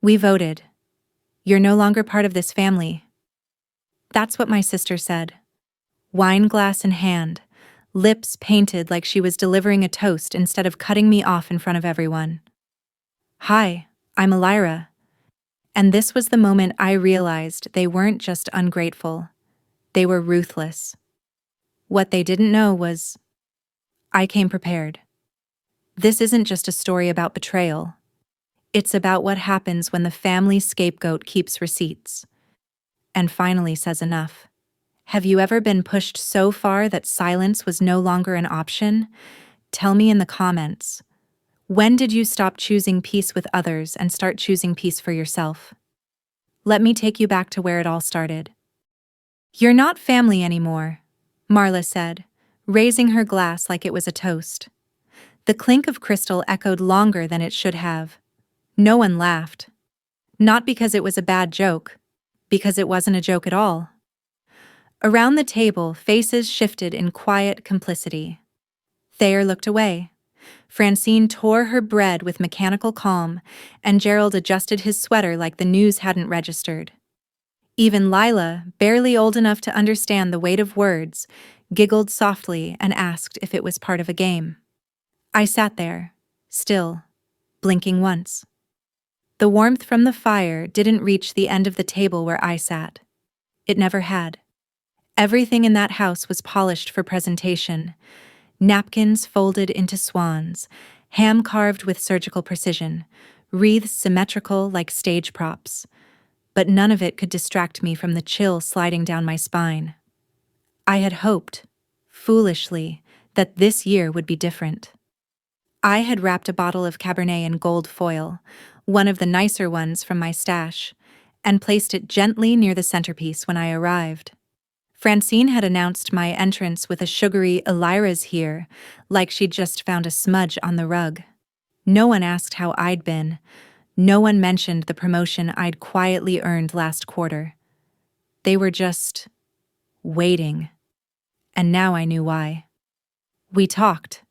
We voted. You're no longer part of this family. That's what my sister said. Wine glass in hand, lips painted like she was delivering a toast instead of cutting me off in front of everyone. Hi, I'm Elira. And this was the moment I realized they weren't just ungrateful. They were ruthless. What they didn't know was, I came prepared. This isn't just a story about betrayal. It's about what happens when the family scapegoat keeps receipts and finally says enough. Have you ever been pushed so far that silence was no longer an option? Tell me in the comments. When did you stop choosing peace with others and start choosing peace for yourself? Let me take you back to where it all started. You're not family anymore, Marla said, raising her glass like it was a toast. The clink of crystal echoed longer than it should have. No one laughed. Not because it was a bad joke, because it wasn't a joke at all. Around the table, faces shifted in quiet complicity. Thayer looked away. Francine tore her bread with mechanical calm, and Gerald adjusted his sweater like the news hadn't registered. Even Lila, barely old enough to understand the weight of words, giggled softly and asked if it was part of a game. I sat there, still, blinking once. The warmth from the fire didn't reach the end of the table where I sat. It never had. Everything in that house was polished for presentation. Napkins folded into swans, ham carved with surgical precision, wreaths symmetrical like stage props. But none of it could distract me from the chill sliding down my spine. I had hoped, foolishly, that this year would be different. I had wrapped a bottle of Cabernet in gold foil, one of the nicer ones from my stash, and placed it gently near the centerpiece when I arrived. Francine had announced my entrance with a sugary "Elira's here," like she'd just found a smudge on the rug. No one asked how I'd been. No one mentioned the promotion I'd quietly earned last quarter. They were just waiting. And now I knew why. We talked,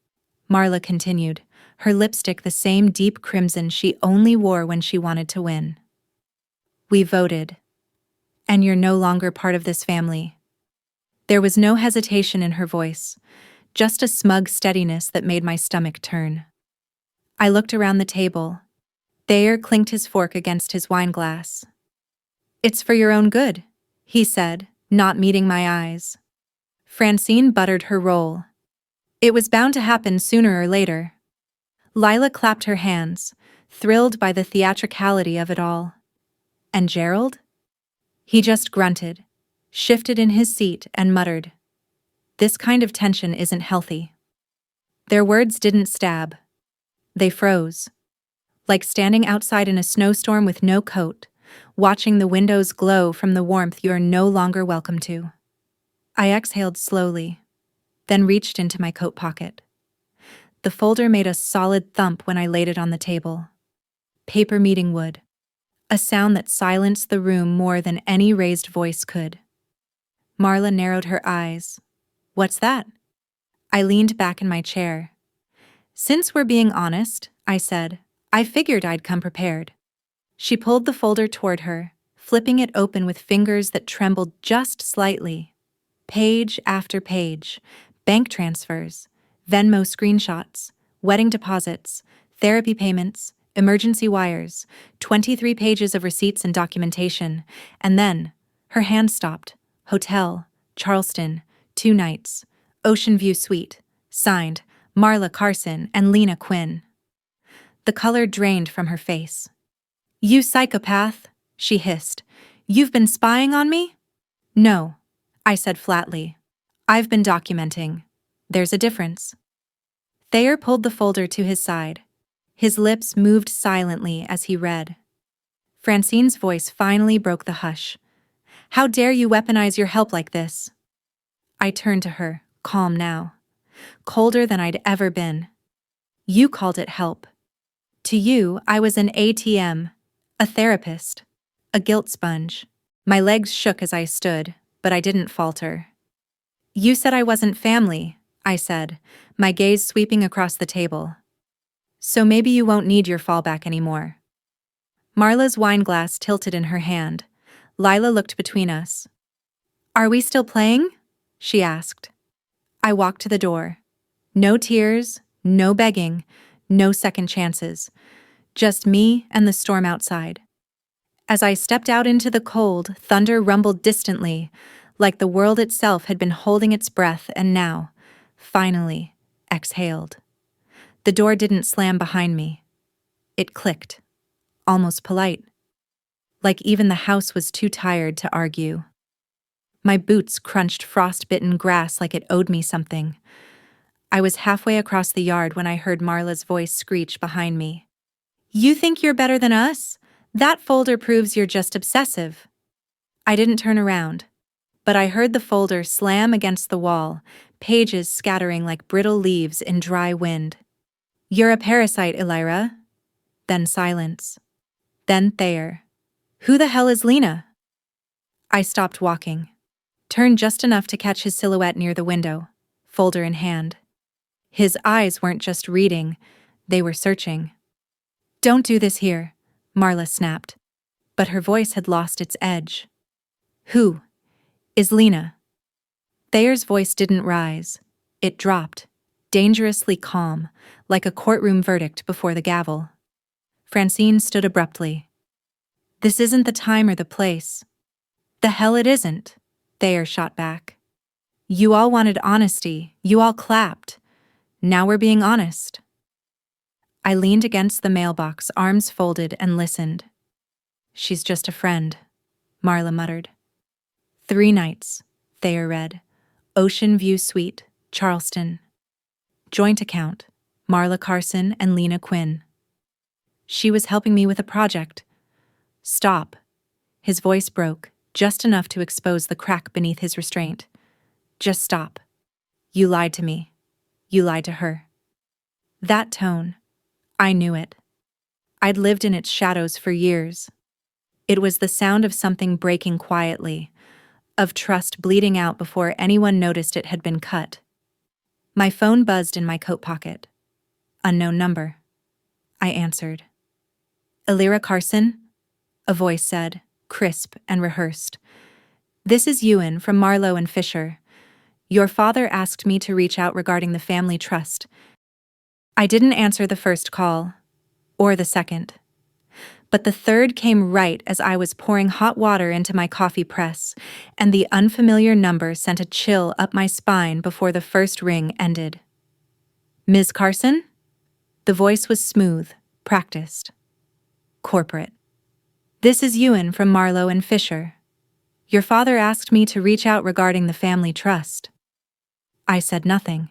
Marla continued, her lipstick the same deep crimson she only wore when she wanted to win. We voted. And you're no longer part of this family. There was no hesitation in her voice, just a smug steadiness that made my stomach turn. I looked around the table. Thayer clinked his fork against his wine glass. It's for your own good, he said, not meeting my eyes. Francine buttered her roll. It was bound to happen sooner or later. Lila clapped her hands, thrilled by the theatricality of it all. And Gerald? He just grunted, shifted in his seat, and muttered, "This kind of tension isn't healthy." Their words didn't stab. They froze. Like standing outside in a snowstorm with no coat, watching the windows glow from the warmth you're no longer welcome to. I exhaled slowly, then reached into my coat pocket. The folder made a solid thump when I laid it on the table. Paper meeting wood. A sound that silenced the room more than any raised voice could. Marla narrowed her eyes. What's that? I leaned back in my chair. Since we're being honest, I said, I figured I'd come prepared. She pulled the folder toward her, flipping it open with fingers that trembled just slightly. Page after page, bank transfers, Venmo screenshots, wedding deposits, therapy payments, emergency wires, 23 pages of receipts and documentation, and then, her hand stopped. Hotel, Charleston, 2 nights, Ocean View Suite, signed, Marla Carson and Lena Quinn. The color drained from her face. You psychopath, she hissed. You've been spying on me? No, I said flatly. I've been documenting. There's a difference. Thayer pulled the folder to his side. His lips moved silently as he read. Francine's voice finally broke the hush. How dare you weaponize your help like this? I turned to her, calm now. Colder than I'd ever been. You called it help. To you, I was an ATM, a therapist, a guilt sponge. My legs shook as I stood, but I didn't falter. You said I wasn't family, I said, my gaze sweeping across the table. So maybe you won't need your fallback anymore. Marla's wine glass tilted in her hand. Lila looked between us. "Are we still playing?" she asked. I walked to the door. No tears, no begging, no second chances. Just me and the storm outside. As I stepped out into the cold, thunder rumbled distantly, like the world itself had been holding its breath and now, finally, exhaled. The door didn't slam behind me. It clicked, almost polite. Like even the house was too tired to argue. My boots crunched frost-bitten grass like it owed me something. I was halfway across the yard when I heard Marla's voice screech behind me. "You think you're better than us? That folder proves you're just obsessive." I didn't turn around, but I heard the folder slam against the wall, pages scattering like brittle leaves in dry wind. "You're a parasite, Elira." Then silence. Then Thayer. "Who the hell is Lena?" I stopped walking, turned just enough to catch his silhouette near the window, folder in hand. His eyes weren't just reading, they were searching. "Don't do this here," Marla snapped, but her voice had lost its edge. "Who is Lena?" Thayer's voice didn't rise. It dropped, dangerously calm, like a courtroom verdict before the gavel. Francine stood abruptly. "This isn't the time or the place." "The hell it isn't," Thayer shot back. "You all wanted honesty, you all clapped. Now we're being honest." I leaned against the mailbox, arms folded, and listened. "She's just a friend," Marla muttered. 3 nights, Thayer read. Ocean View Suite, Charleston. Joint account, Marla Carson and Lena Quinn. She was helping me with a project. "Stop." His voice broke, just enough to expose the crack beneath his restraint. "Just stop. You lied to me. You lied to her." That tone, I knew it. I'd lived in its shadows for years. It was the sound of something breaking quietly, of trust bleeding out before anyone noticed it had been cut. My phone buzzed in my coat pocket. Unknown number. I answered. "Elira Carson?" a voice said, crisp and rehearsed. "This is Ewan from Marlowe and Fisher. Your father asked me to reach out regarding the family trust." I didn't answer the first call, or the second. But the third came right as I was pouring hot water into my coffee press, and the unfamiliar number sent a chill up my spine before the first ring ended. "Ms. Carson?" The voice was smooth, practiced. Corporate. "This is Ewan from Marlowe and Fisher. Your father asked me to reach out regarding the family trust." I said nothing.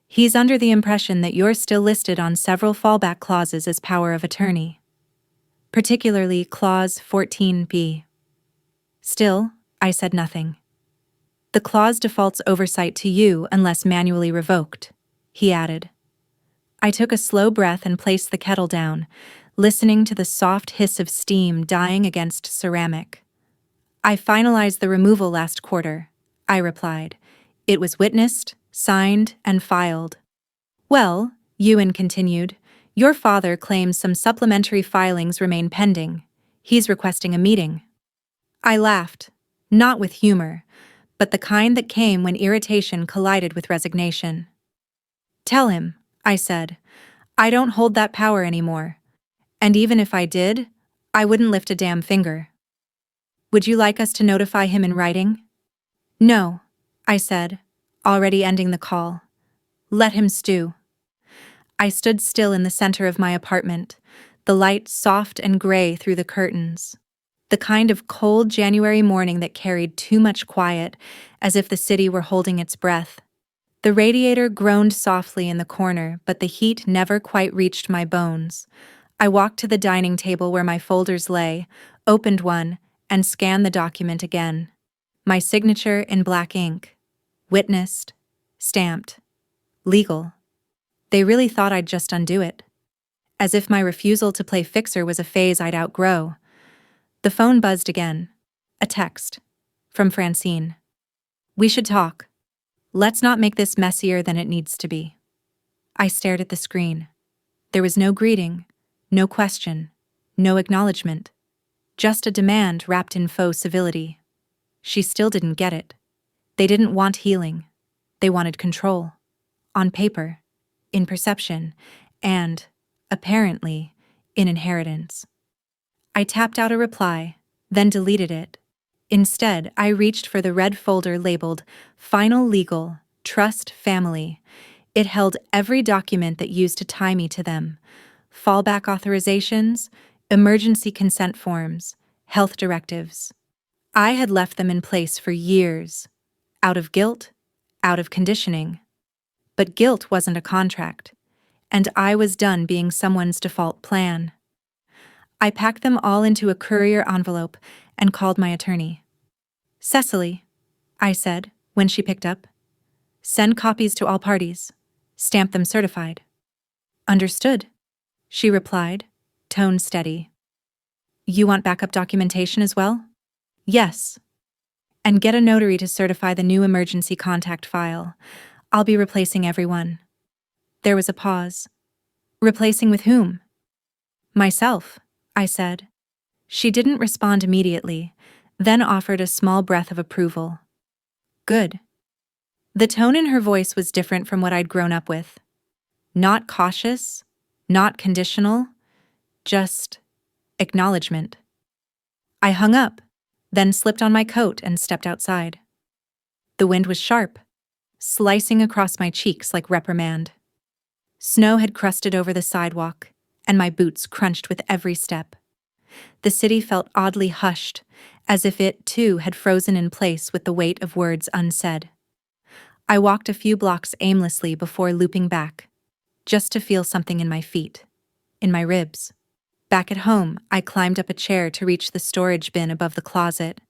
"He's under the impression that you're still listed on several fallback clauses as power of attorney. Particularly Clause 14b. Still, I said nothing. "The clause defaults oversight to you unless manually revoked," he added. I took a slow breath and placed the kettle down, listening to the soft hiss of steam dying against ceramic. "I finalized the removal last quarter," I replied. "It was witnessed, signed, and filed." "Well," Ewan continued, "your father claims some supplementary filings remain pending. He's requesting a meeting." I laughed, not with humor, but the kind that came when irritation collided with resignation. "Tell him," I said, "I don't hold that power anymore. And even if I did, I wouldn't lift a damn finger." "Would you like us to notify him in writing?" "No," I said, already ending the call. "Let him stew." I stood still in the center of my apartment, the light soft and gray through the curtains. The kind of cold January morning that carried too much quiet, as if the city were holding its breath. The radiator groaned softly in the corner, but the heat never quite reached my bones. I walked to the dining table where my folders lay, opened one, and scanned the document again. My signature in black ink. Witnessed. Stamped. Legal. They really thought I'd just undo it. As if my refusal to play fixer was a phase I'd outgrow. The phone buzzed again. A text. From Francine. "We should talk. Let's not make this messier than it needs to be." I stared at the screen. There was no greeting, no question, No acknowledgement. Just a demand wrapped in faux civility. She still didn't get it. They didn't want healing. They wanted control. On paper, in perception, and, apparently, in inheritance. I tapped out a reply, then deleted it. Instead, I reached for the red folder labeled Final Legal, Trust Family. It held every document that used to tie me to them. Fallback authorizations, emergency consent forms, health directives. I had left them in place for years. Out of guilt, out of conditioning. But guilt wasn't a contract, and I was done being someone's default plan. I packed them all into a courier envelope and called my attorney. "Cecily," I said, when she picked up. "Send copies to all parties. Stamp them certified." "Understood," she replied, tone steady. "You want backup documentation as well?" "Yes. And get a notary to certify the new emergency contact file. I'll be replacing everyone." There was a pause. "Replacing with whom?" "Myself," I said. She didn't respond immediately, then offered a small breath of approval. "Good." The tone in her voice was different from what I'd grown up with. Not cautious, not conditional, just acknowledgement. I hung up, then slipped on my coat and stepped outside. The wind was sharp, slicing across my cheeks like reprimand. Snow had crusted over the sidewalk, and my boots crunched with every step. The city felt oddly hushed, as if it, too, had frozen in place with the weight of words unsaid. I walked a few blocks aimlessly before looping back, just to feel something in my feet, in my ribs. Back at home, I climbed up a chair to reach the storage bin above the closet.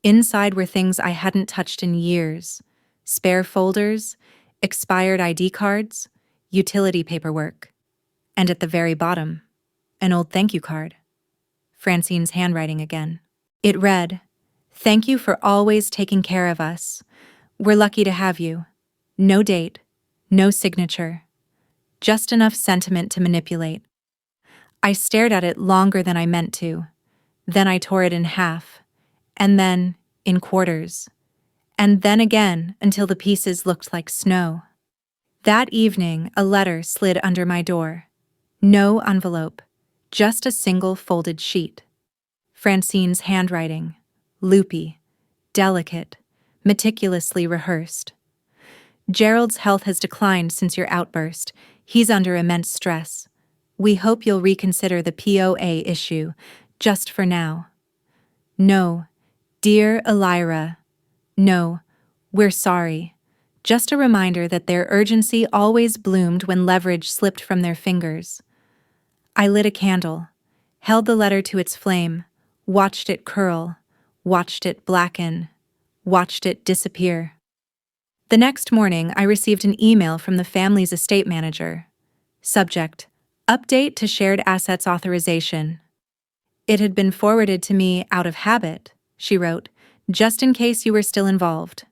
Inside were things I hadn't touched in years: spare folders, expired ID cards, utility paperwork. And at the very bottom, an old thank you card. Francine's handwriting again. It read, "Thank you for always taking care of us. We're lucky to have you." No date, no signature. Just enough sentiment to manipulate. I stared at it longer than I meant to. Then I tore it in half, and then in quarters, and then again until the pieces looked like snow. That evening, a letter slid under my door. No envelope, just a single folded sheet. Francine's handwriting, loopy, delicate, meticulously rehearsed. "Gerald's health has declined since your outburst. He's under immense stress. We hope you'll reconsider the POA issue, just for now. No, dear Elira. No, we're sorry. Just a reminder that their urgency always bloomed when leverage slipped from their fingers." I lit a candle, held the letter to its flame, watched it curl, watched it blacken, watched it disappear. The next morning, I received an email from the family's estate manager. Subject: Update to Shared Assets Authorization. "It had been forwarded to me out of habit," she wrote, "just in case you were still involved."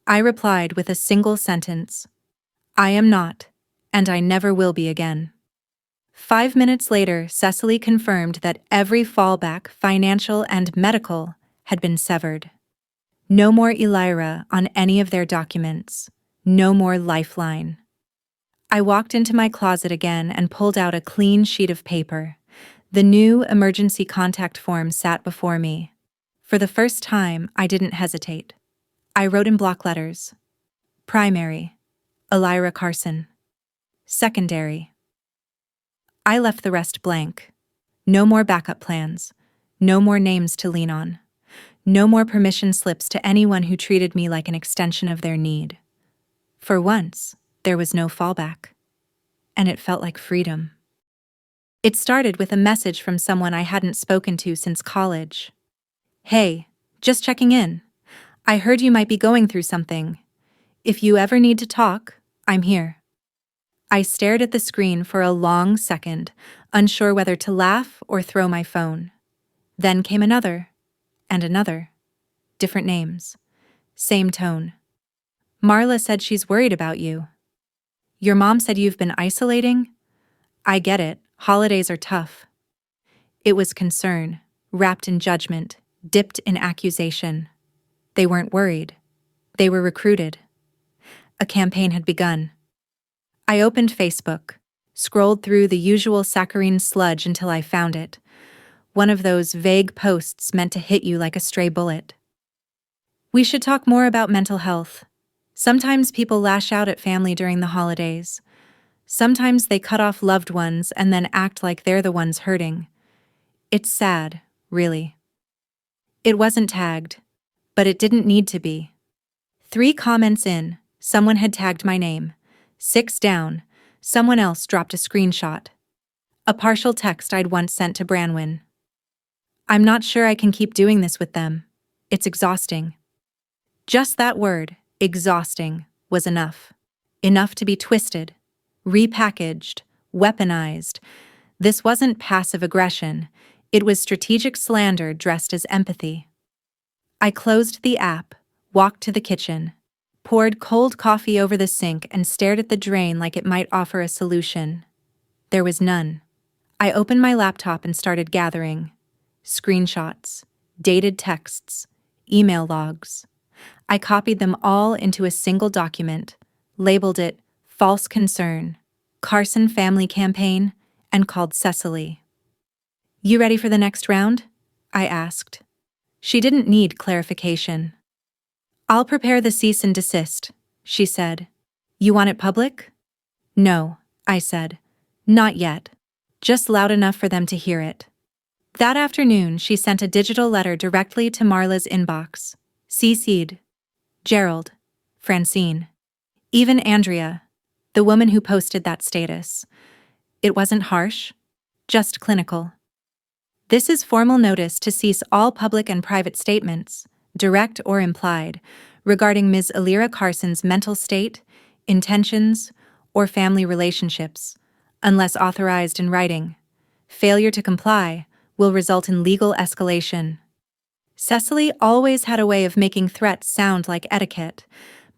I replied with a single sentence: "I am not, and I never will be again." 5 minutes later, Cecily confirmed that every fallback, financial and medical, had been severed. No more Elira on any of their documents. No more lifeline. I walked into my closet again and pulled out a clean sheet of paper. The new emergency contact form sat before me. For the first time, I didn't hesitate. I wrote in block letters: Primary, Elira Carson. Secondary. I left the rest blank. No more backup plans. No more names to lean on. No more permission slips to anyone who treated me like an extension of their need. For once, there was no fallback. And it felt like freedom. It started with a message from someone I hadn't spoken to since college. "Hey, just checking in. I heard you might be going through something. If you ever need to talk, I'm here." I stared at the screen for a long second, unsure whether to laugh or throw my phone. Then came another, and another. Different names. Same tone. "Marla said she's worried about you. Your mom said you've been isolating? I get it, holidays are tough. It was concern, wrapped in judgment, dipped in accusation. They weren't worried. They were recruited. A campaign had begun. I opened Facebook, scrolled through the usual saccharine sludge until I found it. One of those vague posts meant to hit you like a stray bullet. We should talk more about mental health. Sometimes people lash out at family during the holidays. Sometimes they cut off loved ones and then act like they're the ones hurting. It's sad, really. It wasn't tagged, but it didn't need to be. 3 comments in, someone had tagged my name. 6 down, someone else dropped a screenshot. A partial text I'd once sent to Branwyn. I'm not sure I can keep doing this with them. It's exhausting. Just that word, exhausting, was enough. Enough to be twisted, repackaged, weaponized. This wasn't passive aggression. It was strategic slander dressed as empathy. I closed the app, walked to the kitchen, poured cold coffee over the sink and stared at the drain like it might offer a solution. There was none. I opened my laptop and started gathering. Screenshots, dated texts, email logs. I copied them all into a single document, labeled it False Concern, Carson Family Campaign, and called Cecily. You ready for the next round? I asked. She didn't need clarification. I'll prepare the cease and desist, she said. You want it public? No, I said. Not yet. Just loud enough for them to hear it. That afternoon, she sent a digital letter directly to Marla's inbox. CC'd. Gerald. Francine. Even Andrea, the woman who posted that status. It wasn't harsh, just clinical. This is formal notice to cease all public and private statements, direct or implied, regarding Ms. Alira Carson's mental state, intentions, or family relationships, unless authorized in writing. Failure to comply will result in legal escalation. Cecily always had a way of making threats sound like etiquette.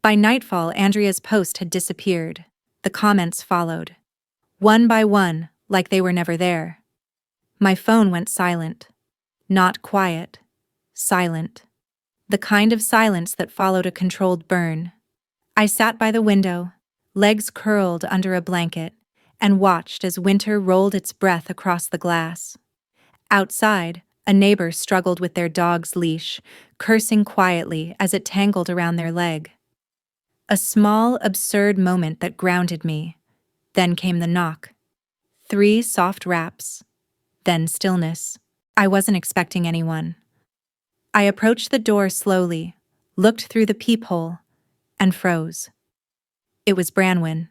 By nightfall, Andrea's post had disappeared. The comments followed. One by one, like they were never there. My phone went silent. Not quiet. Silent. The kind of silence that followed a controlled burn. I sat by the window, legs curled under a blanket, and watched as winter rolled its breath across the glass. Outside, a neighbor struggled with their dog's leash, cursing quietly as it tangled around their leg. A small, absurd moment that grounded me. Then came the knock. 3 soft raps. Then stillness. I wasn't expecting anyone. I approached the door slowly, looked through the peephole, and froze. It was Branwyn.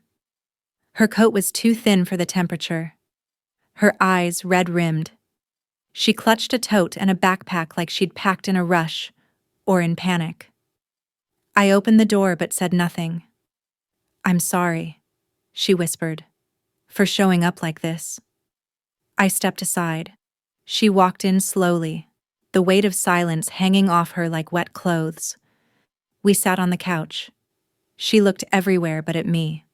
Her coat was too thin for the temperature. Her eyes red-rimmed. She clutched a tote and a backpack like she'd packed in a rush, or in panic. I opened the door but said nothing. I'm sorry, she whispered, for showing up like this. I stepped aside. She walked in slowly, the weight of silence hanging off her like wet clothes. We sat on the couch. She looked everywhere but at me.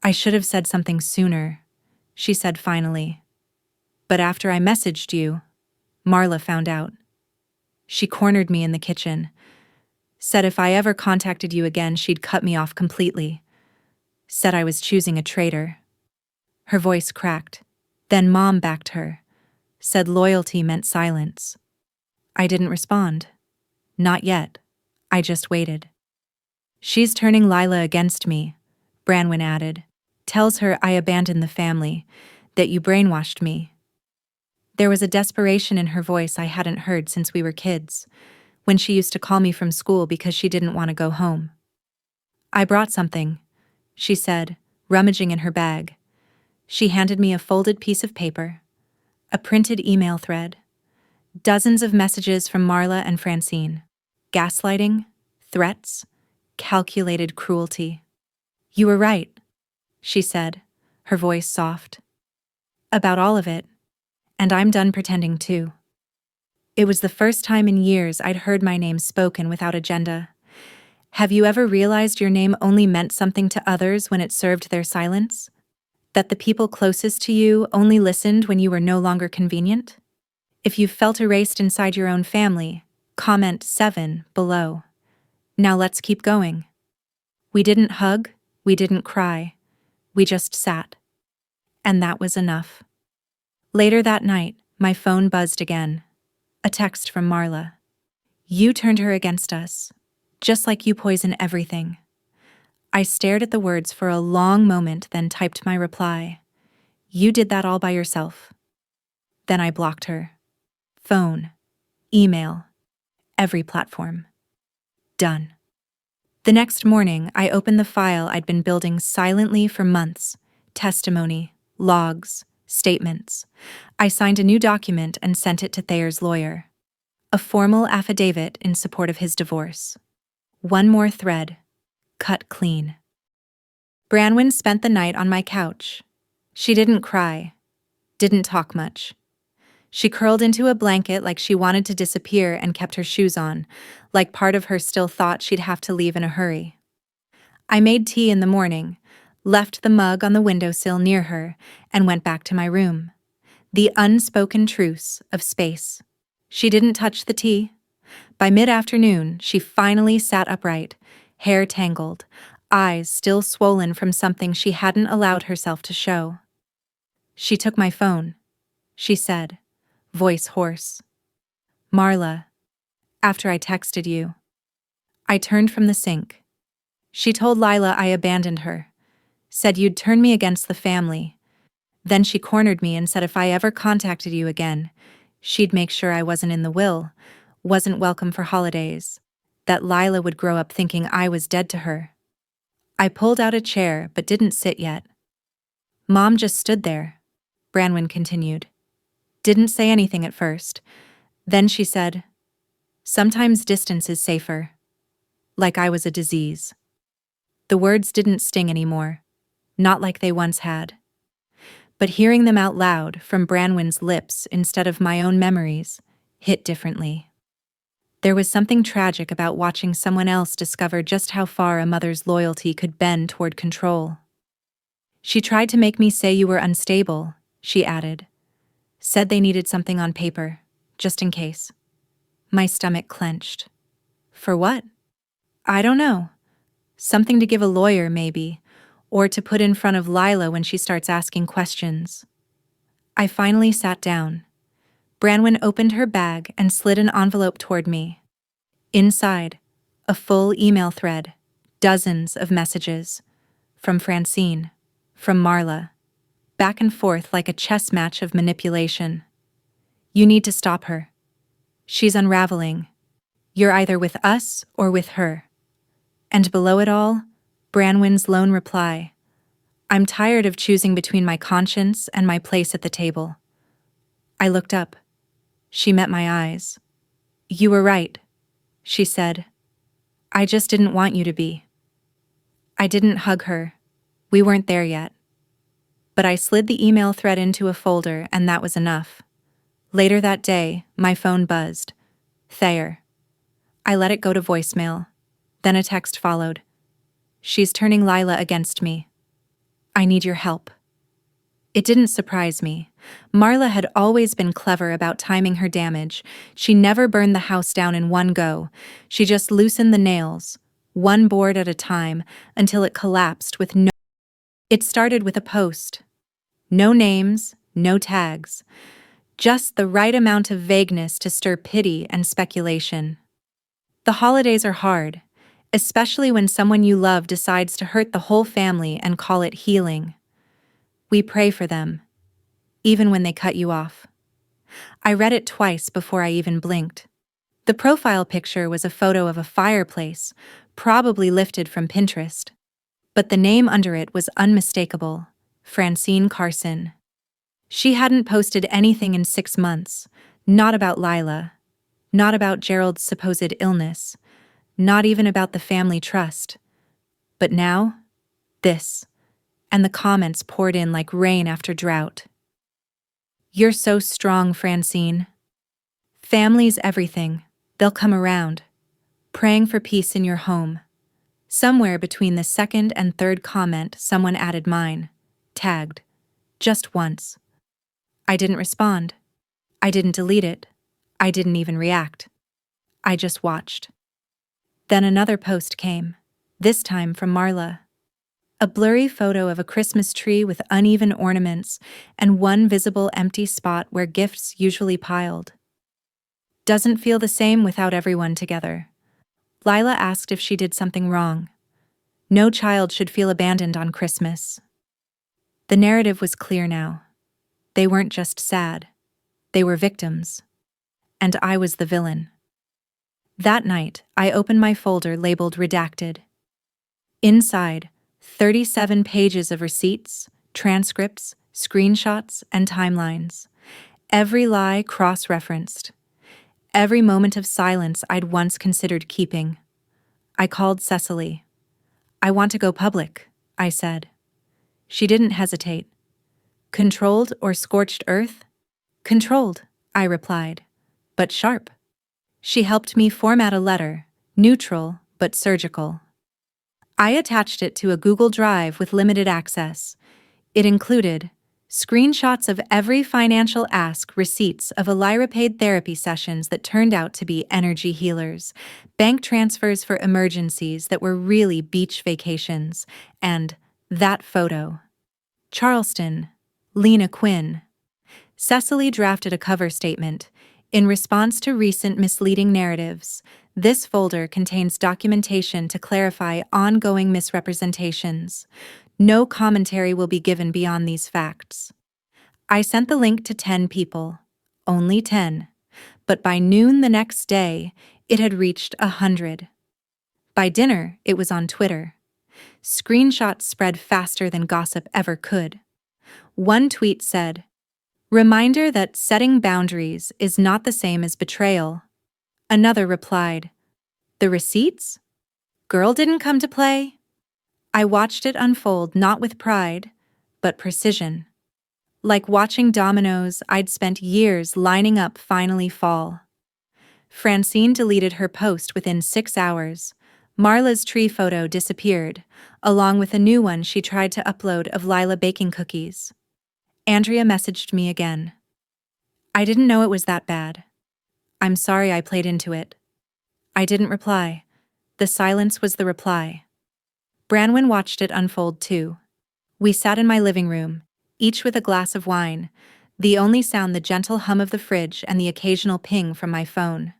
I should have said something sooner, she said finally. But after I messaged you, Marla found out. She cornered me in the kitchen, said if I ever contacted you again, she'd cut me off completely. Said I was choosing a traitor. Her voice cracked. Then Mom backed her, said loyalty meant silence. I didn't respond. Not yet. I just waited. She's turning Lila against me, Branwyn added. Tells her I abandoned the family, that you brainwashed me. There was a desperation in her voice I hadn't heard since we were kids, when she used to call me from school because she didn't want to go home. I brought something, she said, rummaging in her bag. She handed me a folded piece of paper, a printed email thread, dozens of messages from Marla and Francine. Gaslighting, threats, calculated cruelty. You were right, she said, her voice soft. About all of it, and I'm done pretending too. It was the first time in years I'd heard my name spoken without agenda. Have you ever realized your name only meant something to others when it served their silence? That the people closest to you only listened when you were no longer convenient? If you've felt erased inside your own family, comment 7 below. Now let's keep going. We didn't hug, we didn't cry, we just sat. And that was enough. Later that night, my phone buzzed again. A text from Marla. You turned her against us, just like you poison everything. I stared at the words for a long moment, then typed my reply. You did that all by yourself. Then I blocked her. Phone, email, every platform. Done. The next morning, I opened the file I'd been building silently for months. Testimony, logs, statements. I signed a new document and sent it to Thayer's lawyer. A formal affidavit in support of his divorce. One more thread. Cut clean. Branwen spent the night on my couch. She didn't cry. Didn't talk much. She curled into a blanket like she wanted to disappear and kept her shoes on, like part of her still thought she'd have to leave in a hurry. I made tea in the morning, left the mug on the windowsill near her, and went back to my room. The unspoken truce of space. She didn't touch the tea. By mid-afternoon, she finally sat upright, hair tangled, eyes still swollen from something she hadn't allowed herself to show. She took my phone. She said, voice hoarse. Marla, after I texted you. I turned from the sink. She told Lila I abandoned her, said you'd turn me against the family. Then she cornered me and said if I ever contacted you again, she'd make sure I wasn't in the will, wasn't welcome for holidays, that Lila would grow up thinking I was dead to her. I pulled out a chair but didn't sit yet. Mom just stood there, Branwen continued. Didn't say anything at first. Then she said, sometimes distance is safer. Like I was a disease. The words didn't sting anymore, not like they once had. But hearing them out loud from Branwen's lips instead of my own memories hit differently. There was something tragic about watching someone else discover just how far a mother's loyalty could bend toward control. She tried to make me say you were unstable, she added. Said they needed something on paper, just in case. My stomach clenched. For what? I don't know. Something to give a lawyer, maybe, or to put in front of Lila when she starts asking questions. I finally sat down. Branwen opened her bag and slid an envelope toward me. Inside, a full email thread, dozens of messages. From Francine, from Marla. Back and forth like a chess match of manipulation. You need to stop her. She's unraveling. You're either with us or with her. And below it all, Branwen's lone reply. I'm tired of choosing between my conscience and my place at the table. I looked up. She met my eyes. You were right, she said. I just didn't want you to be. I didn't hug her. We weren't there yet. But I slid the email thread into a folder, and that was enough. Later that day, my phone buzzed. Thayer. I let it go to voicemail. Then a text followed. She's turning Lila against me. I need your help. It didn't surprise me. Marla had always been clever about timing her damage. She never burned the house down in one go. She just loosened the nails, one board at a time, until it collapsed with no... It started with a post. No names, no tags. Just the right amount of vagueness to stir pity and speculation. The holidays are hard, especially when someone you love decides to hurt the whole family and call it healing. We pray for them, even when they cut you off. I read it twice before I even blinked. The profile picture was a photo of a fireplace, probably lifted from Pinterest. But the name under it was unmistakable, Francine Carson. She hadn't posted anything in 6 months, not about Lila, not about Gerald's supposed illness, not even about the family trust. But now, this, and the comments poured in like rain after drought. You're so strong, Francine. Family's everything, they'll come around. Praying for peace in your home. Somewhere between the second and third comment, someone added mine, tagged, just once. I didn't respond. I didn't delete it. I didn't even react. I just watched. Then another post came, this time from Marla. A blurry photo of a Christmas tree with uneven ornaments and one visible empty spot where gifts usually piled. Doesn't feel the same without everyone together. Lila asked if she did something wrong. No child should feel abandoned on Christmas. The narrative was clear now. They weren't just sad. They were victims. And I was the villain. That night, I opened my folder labeled Redacted. Inside, 37 pages of receipts, transcripts, screenshots, and timelines. Every lie cross-referenced. Every moment of silence I'd once considered keeping. I called Cecily. "I want to go public," I said. She didn't hesitate. "Controlled or scorched earth?" "Controlled," I replied, but sharp. She helped me format a letter, neutral but surgical. I attached it to a Google Drive with limited access. It included screenshots of every financial ask, receipts of Elira paid therapy sessions that turned out to be energy healers, bank transfers for emergencies that were really beach vacations, and that photo. Charleston, Lena Quinn. Cecily drafted a cover statement. In response to recent misleading narratives, this folder contains documentation to clarify ongoing misrepresentations. No commentary will be given beyond these facts. I sent the link to 10 people. Only 10. But by noon the next day, it had reached 100. By dinner, it was on Twitter. Screenshots spread faster than gossip ever could. One tweet said, "Reminder that setting boundaries is not the same as betrayal." Another replied, "The receipts? Girl didn't come to play." I watched it unfold not with pride, but precision. Like watching dominoes I'd spent years lining up finally fall. Francine deleted her post within 6 hours. Marla's tree photo disappeared, along with a new one she tried to upload of Lila baking cookies. Andrea messaged me again. "I didn't know it was that bad. I'm sorry I played into it." I didn't reply. The silence was the reply. Branwen watched it unfold too. We sat in my living room, each with a glass of wine, the only sound the gentle hum of the fridge and the occasional ping from my phone.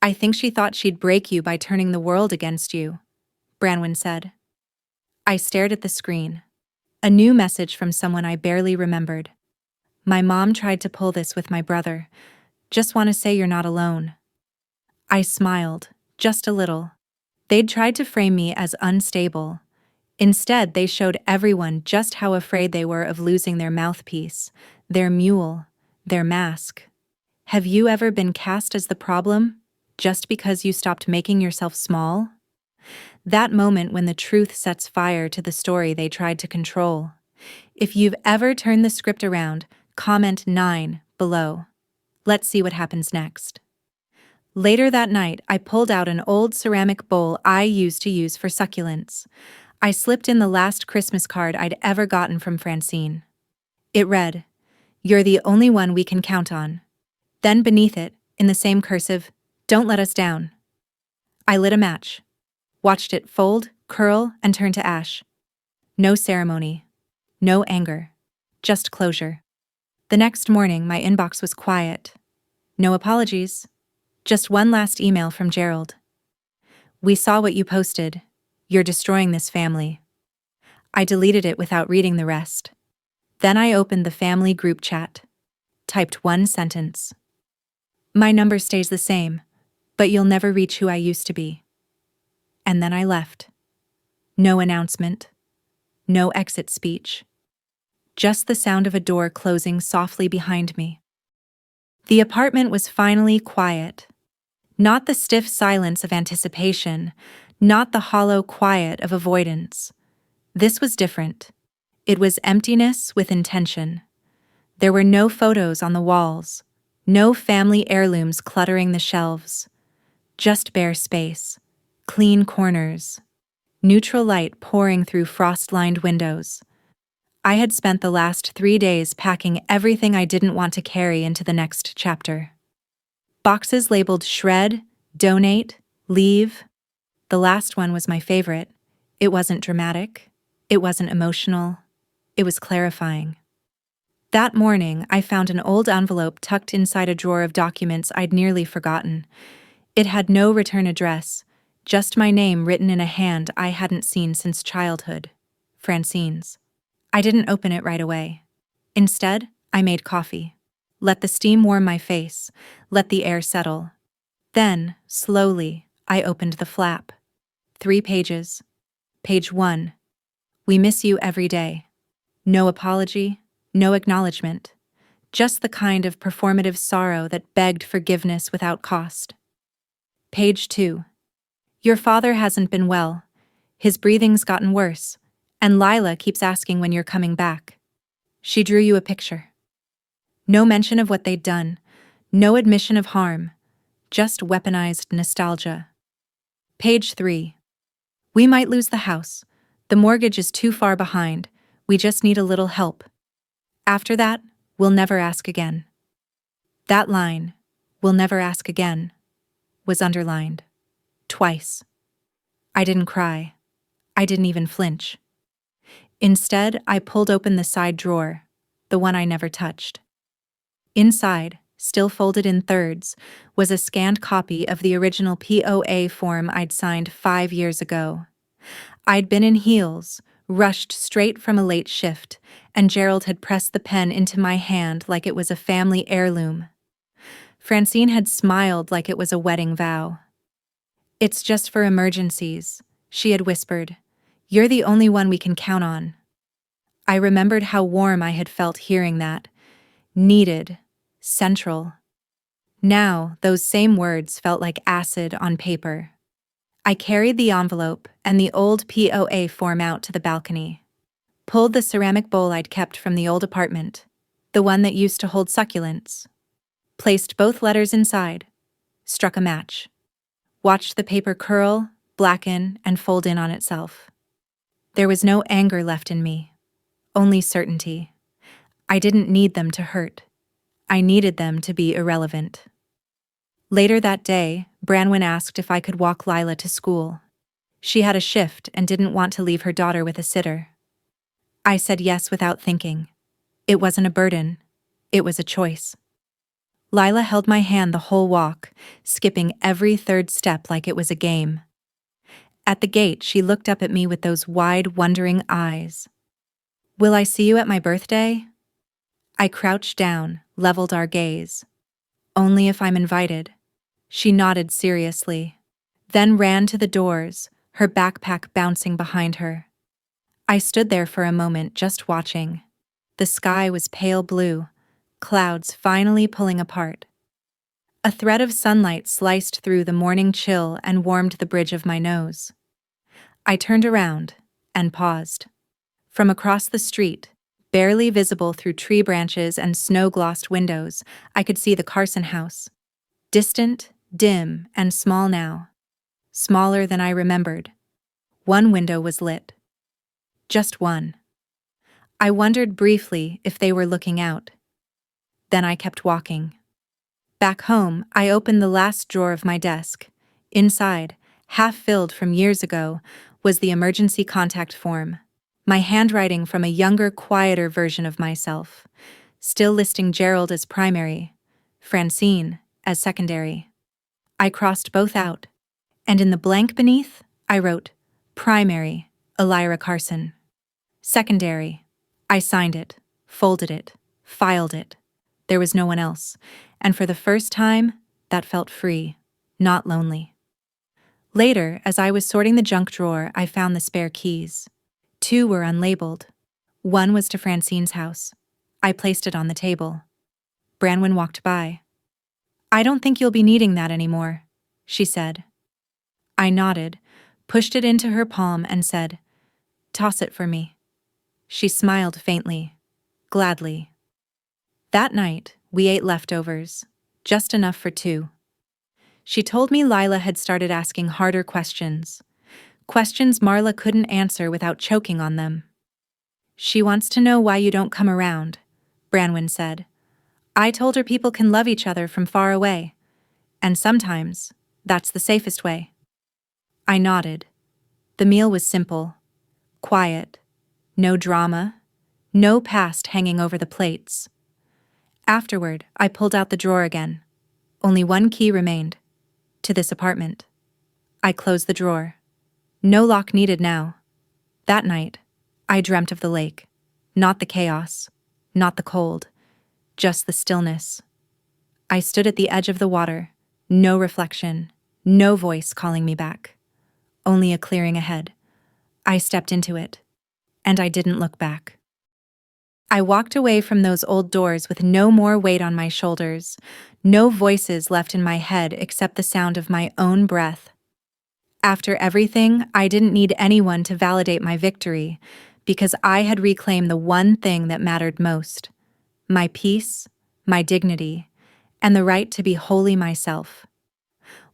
"I think she thought she'd break you by turning the world against you," Branwen said. I stared at the screen. A new message from someone I barely remembered. "My mom tried to pull this with my brother. Just want to say you're not alone." I smiled, just a little. They'd tried to frame me as unstable. Instead, they showed everyone just how afraid they were of losing their mouthpiece, their mule, their mask. Have you ever been cast as the problem, just because you stopped making yourself small? That moment when the truth sets fire to the story they tried to control. If you've ever turned the script around, comment 9 below. Let's see what happens next. Later that night, I pulled out an old ceramic bowl I used to use for succulents. I slipped in the last Christmas card I'd ever gotten from Francine. It read, "You're the only one we can count on." Then beneath it, in the same cursive, "Don't let us down." I lit a match. Watched it fold, curl, and turn to ash. No ceremony. No anger. Just closure. The next morning, my inbox was quiet. No apologies. Just one last email from Gerald. "We saw what you posted. You're destroying this family." I deleted it without reading the rest. Then I opened the family group chat. Typed one sentence. "My number stays the same, but you'll never reach who I used to be." And then I left. No announcement. No exit speech. Just the sound of a door closing softly behind me. The apartment was finally quiet. Not the stiff silence of anticipation, not the hollow quiet of avoidance. This was different. It was emptiness with intention. There were no photos on the walls, no family heirlooms cluttering the shelves. Just bare space, clean corners, neutral light pouring through frost-lined windows. I had spent the last 3 days packing everything I didn't want to carry into the next chapter. Boxes labeled shred, donate, leave. The last one was my favorite. It wasn't dramatic. It wasn't emotional. It was clarifying. That morning, I found an old envelope tucked inside a drawer of documents I'd nearly forgotten. It had no return address, just my name written in a hand I hadn't seen since childhood. Francine's. I didn't open it right away. Instead, I made coffee. Let the steam warm my face, let the air settle. Then, slowly, I opened the flap. 3 pages. Page 1. We miss you every day. No apology, no acknowledgement. Just the kind of performative sorrow that begged forgiveness without cost. Page 2. Your father hasn't been well. His breathing's gotten worse, and Lila keeps asking when you're coming back. She drew you a picture. No mention of what they'd done, no admission of harm, just weaponized nostalgia. Page 3. We might lose the house. The mortgage is too far behind. We just need a little help. After that, we'll never ask again. That line, we'll never ask again, was underlined. Twice. I didn't cry. I didn't even flinch. Instead, I pulled open the side drawer, the one I never touched. Inside, still folded in thirds, was a scanned copy of the original POA form I'd signed 5 years ago. I'd been in heels, rushed straight from a late shift, and Gerald had pressed the pen into my hand like it was a family heirloom. Francine had smiled like it was a wedding vow. It's just for emergencies, she had whispered. You're the only one we can count on. I remembered how warm I had felt hearing that. Needed. Central. Now, those same words felt like acid on paper. I carried the envelope and the old POA form out to the balcony. Pulled the ceramic bowl I'd kept from the old apartment, the one that used to hold succulents. Placed both letters inside. Struck a match. Watched the paper curl, blacken, and fold in on itself. There was no anger left in me. Only certainty. I didn't need them to hurt. I needed them to be irrelevant. Later that day, Branwen asked if I could walk Lila to school. She had a shift and didn't want to leave her daughter with a sitter. I said yes without thinking. It wasn't a burden. It was a choice. Lila held my hand the whole walk, skipping every third step like it was a game. At the gate, she looked up at me with those wide, wondering eyes. Will I see you at my birthday? I crouched down, leveled our gaze. Only if I'm invited. She nodded seriously, then ran to the doors, her backpack bouncing behind her. I stood there for a moment just watching. The sky was pale blue, clouds finally pulling apart. A thread of sunlight sliced through the morning chill and warmed the bridge of my nose. I turned around and paused. From across the street, barely visible through tree branches and snow-glossed windows, I could see the Carson house. Distant, dim, and small now. Smaller than I remembered. One window was lit. Just one. I wondered briefly if they were looking out. Then I kept walking. Back home, I opened the last drawer of my desk. Inside, half filled from years ago, was the emergency contact form. My handwriting from a younger, quieter version of myself, still listing Gerald as primary, Francine as secondary. I crossed both out, and in the blank beneath, I wrote, primary, Elira Carson. Secondary. I signed it, folded it, filed it. There was no one else, and for the first time, that felt free, not lonely. Later, as I was sorting the junk drawer, I found the spare keys. 2 were unlabeled. One was to Francine's house. I placed it on the table. Branwen walked by. I don't think you'll be needing that anymore, she said. I nodded, pushed it into her palm and said, toss it for me. She smiled faintly, gladly. That night, we ate leftovers, just enough for 2. She told me Lila had started asking harder questions. Questions Marla couldn't answer without choking on them. She wants to know why you don't come around, Branwen said. I told her people can love each other from far away. And sometimes, that's the safest way. I nodded. The meal was simple, quiet, no drama, no past hanging over the plates. Afterward, I pulled out the drawer again. Only one key remained. To this apartment. I closed the drawer. No lock needed now. That night, I dreamt of the lake. Not the chaos, not the cold, just the stillness. I stood at the edge of the water, no reflection, no voice calling me back. Only a clearing ahead. I stepped into it, and I didn't look back. I walked away from those old doors with no more weight on my shoulders, no voices left in my head except the sound of my own breath. After everything, I didn't need anyone to validate my victory, because I had reclaimed the one thing that mattered most: my peace, my dignity, and the right to be wholly myself.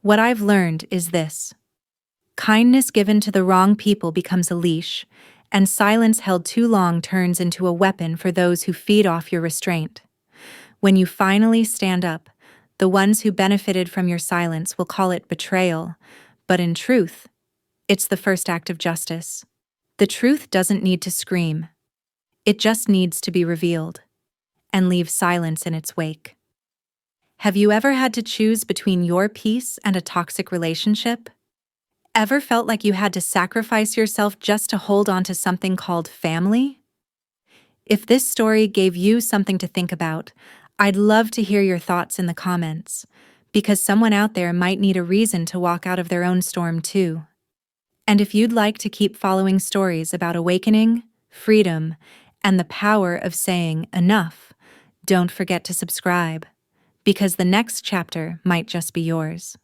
What I've learned is this: kindness given to the wrong people becomes a leash, and silence held too long turns into a weapon for those who feed off your restraint. When you finally stand up, the ones who benefited from your silence will call it betrayal, but in truth, it's the first act of justice. The truth doesn't need to scream. It just needs to be revealed, and leave silence in its wake. Have you ever had to choose between your peace and a toxic relationship? Ever felt like you had to sacrifice yourself just to hold on to something called family? If this story gave you something to think about, I'd love to hear your thoughts in the comments, because someone out there might need a reason to walk out of their own storm too. And if you'd like to keep following stories about awakening, freedom, and the power of saying enough, don't forget to subscribe, because the next chapter might just be yours.